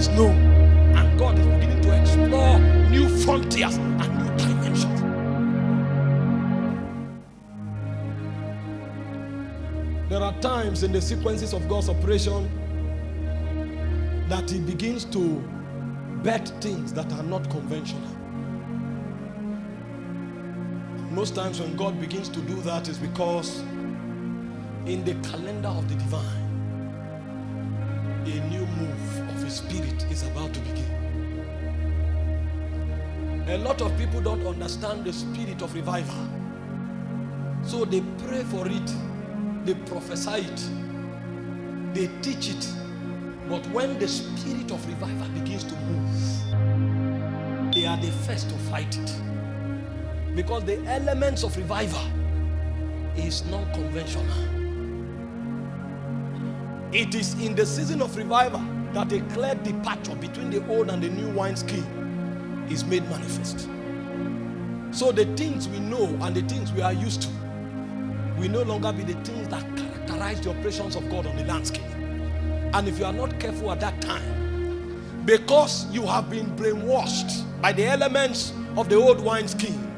is known, and God is beginning to explore new frontiers and new dimensions. There are times in the sequences of God's operation that He begins to bet things that are not conventional. Most times when God begins to do that is because in the calendar of the divine, a new move of His Spirit is about to begin. A lot of people don't understand the spirit of revival. So they pray for it, they prophesy it, they teach it. But when the spirit of revival begins to move, they are the first to fight it. Because the elements of revival is non-conventional. It is in the season of revival that a clear departure between the old and the new wineskin is made manifest. So the things we know and the things we are used to will no longer be the things that characterize the operations of God on the landscape. And if you are not careful at that time, because you have been brainwashed by the elements of the old wineskin.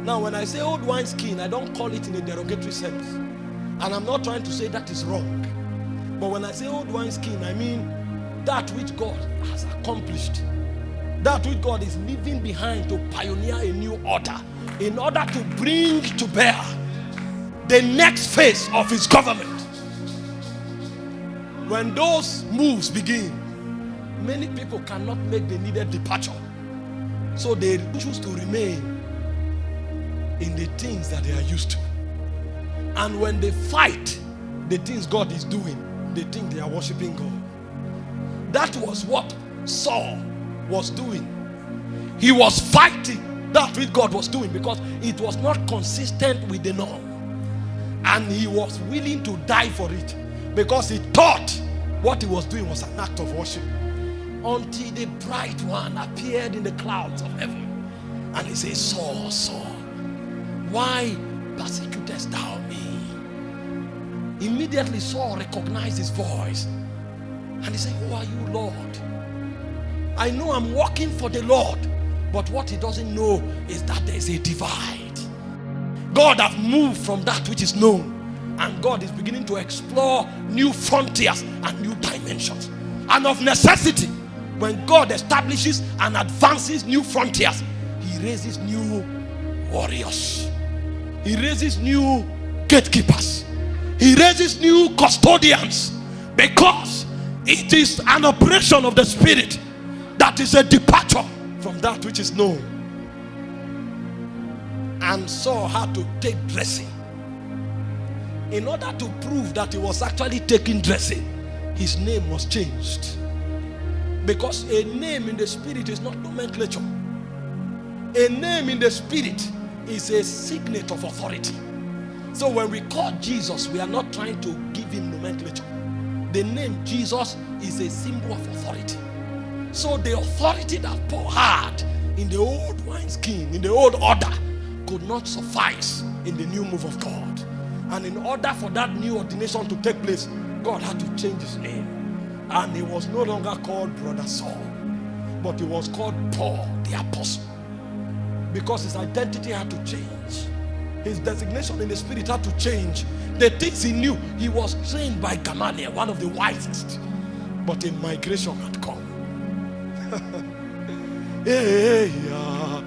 Now, when I say old wineskin, I don't call it in a derogatory sense. And I'm not trying to say that is wrong. But when I say old wineskin, I mean that which God has accomplished. That which God is leaving behind to pioneer a new order in order to bring to bear the next phase of His government. When those moves begin, many people cannot make the needed departure. So they choose to remain in the things that they are used to. And when they fight the things God is doing, they think they are worshiping God. That was what Saul was doing. He was fighting that which God was doing because it was not consistent with the norm. And he was willing to die for it because he thought what he was doing was an act of worship. Until the bright one appeared in the clouds of heaven. And he said, Saul, Saul, why persecutest thou me? Immediately Saul recognized his voice. And he said, who are you, Lord? I know I'm working for the Lord. But what he doesn't know is that there is a divide. God has moved from that which is known. And God is beginning to explore new frontiers and new dimensions. And of necessity, when God establishes and advances new frontiers, He raises new warriors. He raises new gatekeepers. He raises new custodians. Because it is an operation of the Spirit that is a departure from that which is known. And Saul had to take dressing. In order to prove that he was actually taking dressing, his name was changed. Because a name in the Spirit is not nomenclature. A name in the Spirit is a signet of authority. So when we call Jesus, we are not trying to give him nomenclature. The name Jesus is a symbol of authority. So the authority that Paul had in the old wineskin, in the old order, could not suffice in the new move of God. And in order for that new ordination to take place, God had to change his name. And he was no longer called Brother Saul, but he was called Paul the Apostle. Because his identity had to change. His designation in the Spirit had to change. The things he knew, he was trained by Gamaliel, one of the wisest. But a migration had come. Hey, yeah.